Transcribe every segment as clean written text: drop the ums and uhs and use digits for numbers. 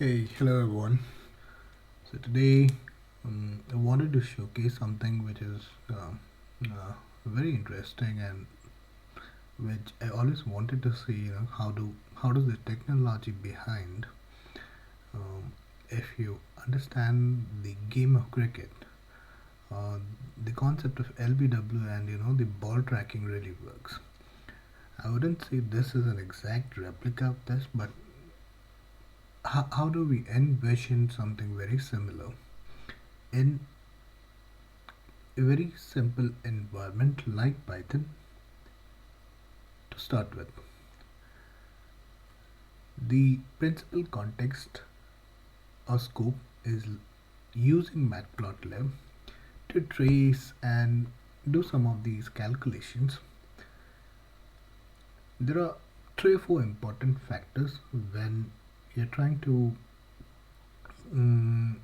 Hey, hello everyone. So today I wanted to showcase something which is very interesting and which I always wanted to see. How does the technology behind, if you understand the game of cricket, uh, the concept of LBW and the ball tracking really works. I wouldn't say this is an exact replica of this, but how do we envision something very similar in a very simple environment like Python to start with? The principal context or scope is using matplotlib to trace and do some of these calculations. There are three or four important factors when you're trying to um,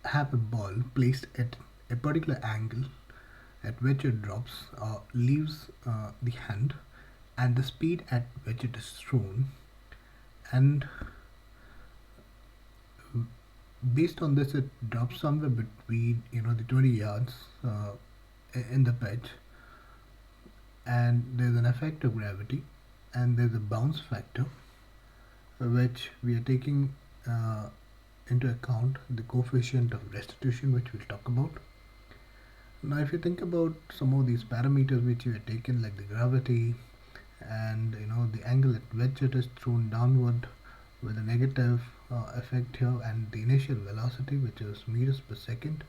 have a ball placed at a particular angle at which it drops or leaves the hand, and the speed at which it is thrown, and based on this it drops somewhere between the 20 yards in the pitch, and there's an effect of gravity, and there's a bounce factor which we are taking into account the coefficient of restitution, which we'll talk about. Now if you think about some of these parameters which you have taken, like the gravity and the angle at which it is thrown downward with a negative effect here, and the initial velocity which is meters per second,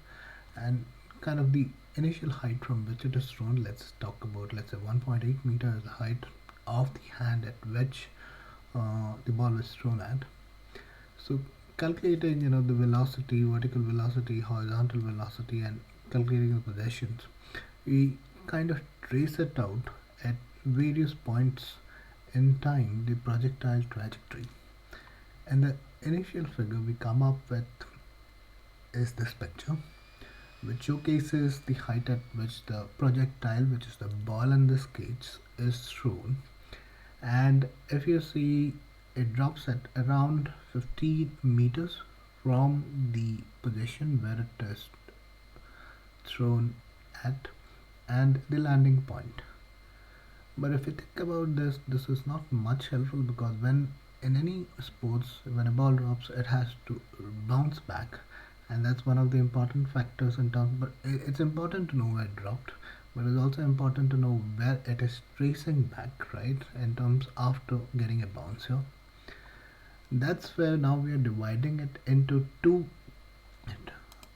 and kind of the initial height from which it is thrown. Let's talk about, let's say, 1.8 meter is the height of the hand at which the ball is thrown at. So calculating the velocity, vertical velocity, horizontal velocity, and calculating the positions, we kind of trace it out at various points in time, the projectile trajectory. And the initial figure we come up with is this picture, which showcases the height at which the projectile, which is the ball in this case, is thrown. And if you see, it drops at around 15 meters from the position where it is thrown at and the landing point. But if you think about this, this is not much helpful, because when in any sports, when a ball drops, it has to bounce back, and that's one of the important factors in terms. But it's important to know where it dropped, but it's also important to know where it is tracing back, right? In terms after getting a bounce here. That's where now we are dividing it into two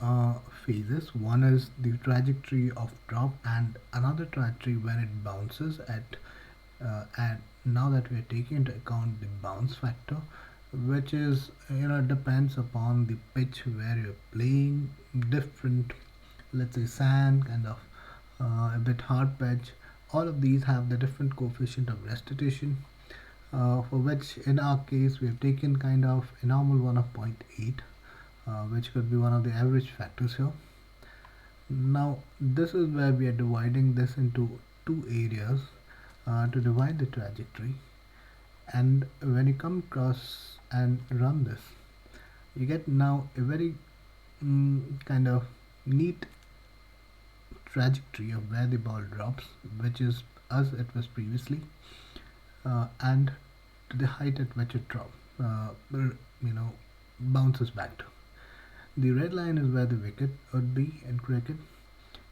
uh, phases. One is the trajectory of drop, and another trajectory when it bounces at and now that we are taking into account the bounce factor, which is depends upon the pitch where you're playing. Different, let's say, sand kind of, a bit hard pitch, all of these have the different coefficient of restitution, for which in our case we have taken kind of a normal one of 0. 0.8, which could be one of the average factors here. Now this is where we are dividing this into two areas to divide the trajectory, and when you come across and run this, you get now a very kind of neat trajectory of where the ball drops, which is as it was previously, and to the height at which it drop, you know, bounces back to. The red line is where the wicket would be in cricket,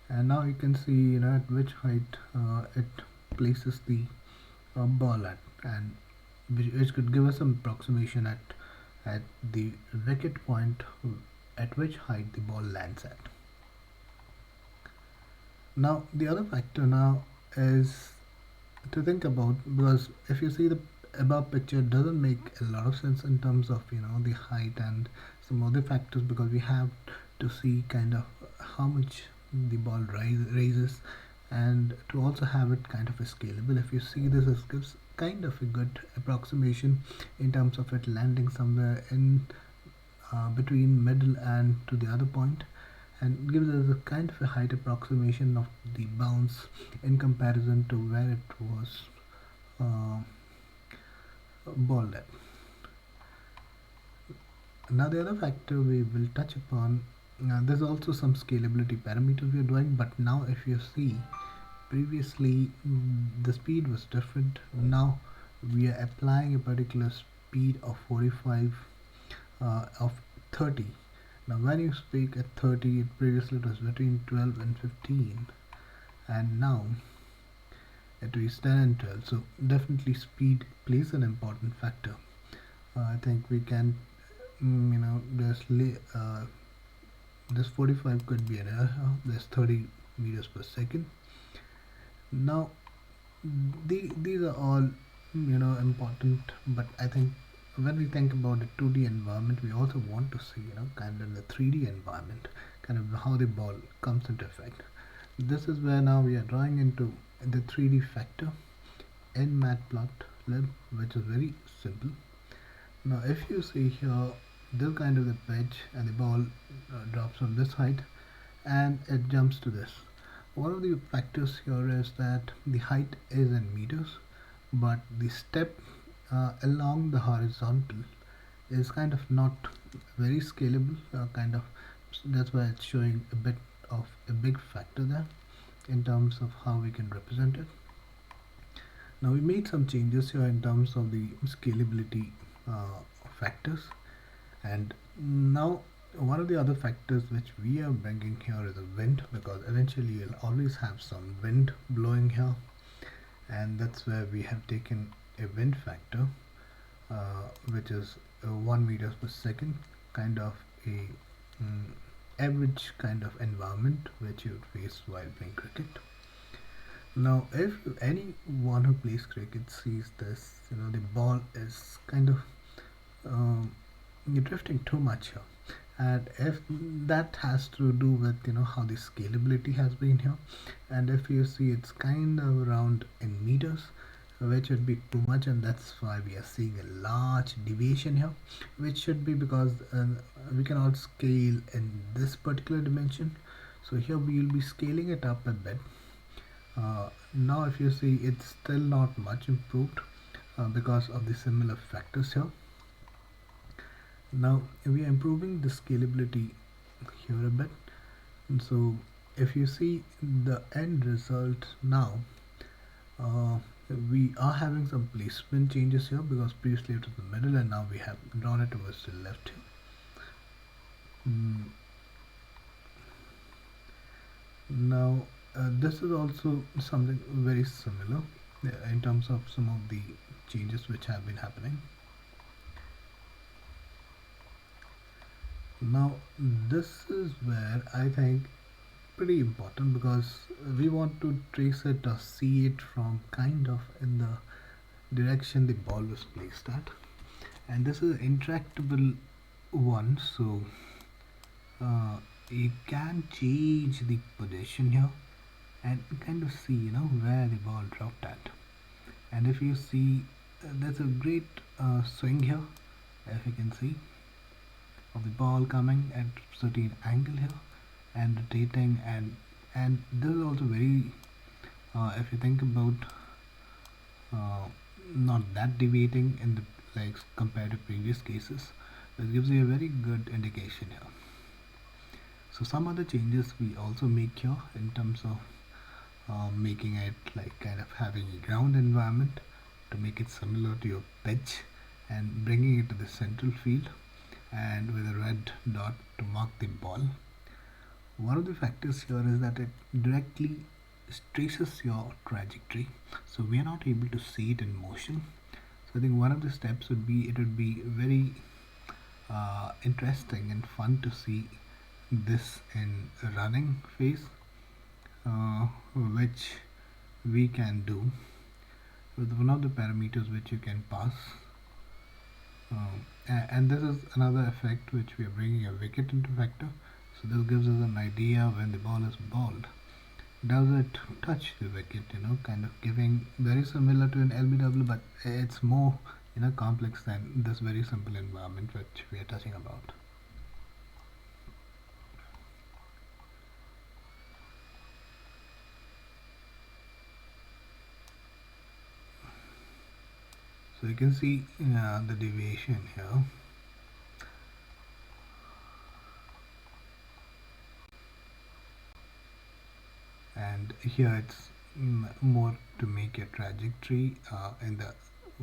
and now you can see at which height it places the ball at, and which could give us some approximation at the wicket point at which height the ball lands at. Now the other factor now is to think about, because if you see the above picture, it doesn't make a lot of sense in terms of the height and some other factors, because we have to see kind of how much the ball raises, and to also have it kind of a scalable. If you see this, it gives kind of a good approximation in terms of it landing somewhere in between middle and to the other point, and gives us a kind of a height approximation of the bounce in comparison to where it was ball at. Now the other factor we will touch upon, there's also some scalability parameters we are doing, but now if you see previously the speed was different. Now we are applying a particular speed of 45 of 30. Now when you speak at 30, previously it was between 12 and 15, and now it is 10 and 12. So definitely speed plays an important factor. I think we can, this 45 could be an error. There's 30 meters per second. Now these are all important, but I think when we think about the 2D environment, we also want to see kind of the 3D environment, kind of how the ball comes into effect. This is where now we are drawing into the 3D factor in matplotlib, which is very simple. Now if you see here, this kind of the pitch and the ball drops from this height and it jumps to this. One of the factors here is that the height is in meters, but the step along the horizontal is kind of not very scalable, that's why it's showing a bit of a big factor there in terms of how we can represent it. Now we made some changes here in terms of the scalability factors, and now one of the other factors which we are bringing here is the wind, because eventually you'll always have some wind blowing here, and that's where we have taken a wind factor which is 1 meters per second, kind of a average kind of environment which you would face while playing cricket. Now if anyone who plays cricket sees this, the ball is kind of drifting too much here, and if that has to do with how the scalability has been here, and if you see it's kind of around in meters, which would be too much, and that's why we are seeing a large deviation here, which should be because we cannot scale in this particular dimension. So here we will be scaling it up a bit. Now if you see, it's still not much improved because of the similar factors here. Now we are improving the scalability here a bit, and so if you see the end result now, we are having some placement changes here, because previously it was the middle and now we have drawn it towards the left here. Now this is also something very similar in terms of some of the changes which have been happening. Now this is where I think pretty important, because we want to trace it or see it from kind of in the direction the ball was placed at, and this is an interactable one, so you can change the position here and kind of see where the ball dropped at. And if you see, there's a great swing here, if you can see, of the ball coming at certain angle here and rotating, and this is also very if you think about not that deviating in the legs compared to previous cases, it gives you a very good indication here. So some other changes we also make here in terms of making it like kind of having a ground environment to make it similar to your pitch, and bringing it to the central field and with a red dot to mark the ball. One of the factors here is that it directly traces your trajectory, so we are not able to see it in motion. So I think one of the steps would be, it would be very interesting and fun to see this in running phase, which we can do with one of the parameters which you can pass. And this is another effect which we are bringing a wicket into factor. So this gives us an idea when the ball is bowled, does it touch the wicket, kind of giving very similar to an LBW, but it's more complex than this very simple environment which we are touching about. So you can see the deviation here. and here it's more to make a trajectory in the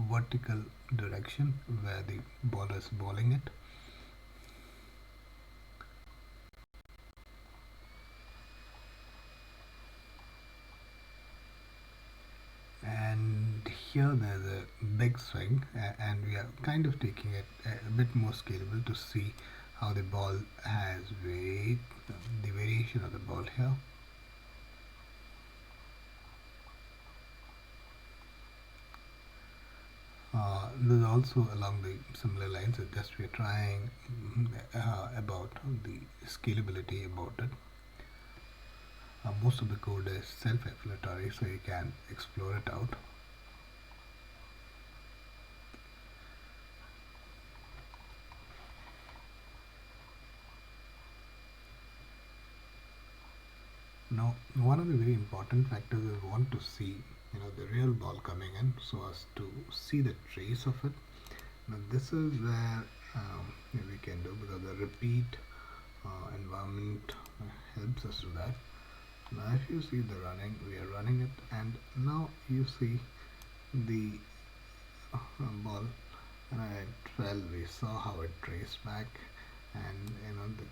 vertical direction where the ball is bowling it. And here there's a big swing, and we are kind of taking it a bit more scalable to see how the ball has weight, the variation of the ball here. There's also along the similar lines, it's just we're trying about the scalability about it. Most of the code is self-explanatory, so you can explore it out. Now, one of the very important factors is we want to see, the real ball coming in, so as to see the trace of it. Now, this is where we can do, because the repeat environment helps us do that. Now, if you see the running, we are running it, and now you see the ball. And at 12, we saw how it traced back, and the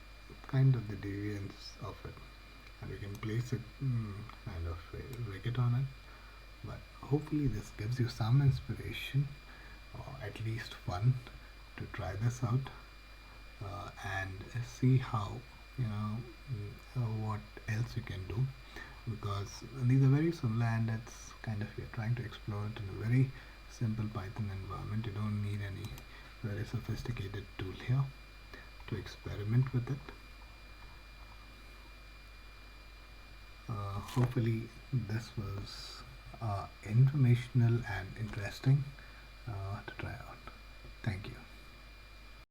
kind of the deviance of it, and we can place it kind of a wicket on it. But hopefully, this gives you some inspiration, or at least fun, to try this out and see how what else you can do, because these are very similar, and it's kind of you're trying to explore it in a very simple Python environment. You don't need any very sophisticated tool here to experiment with it. Hopefully this was informational and interesting to try out. Thank you.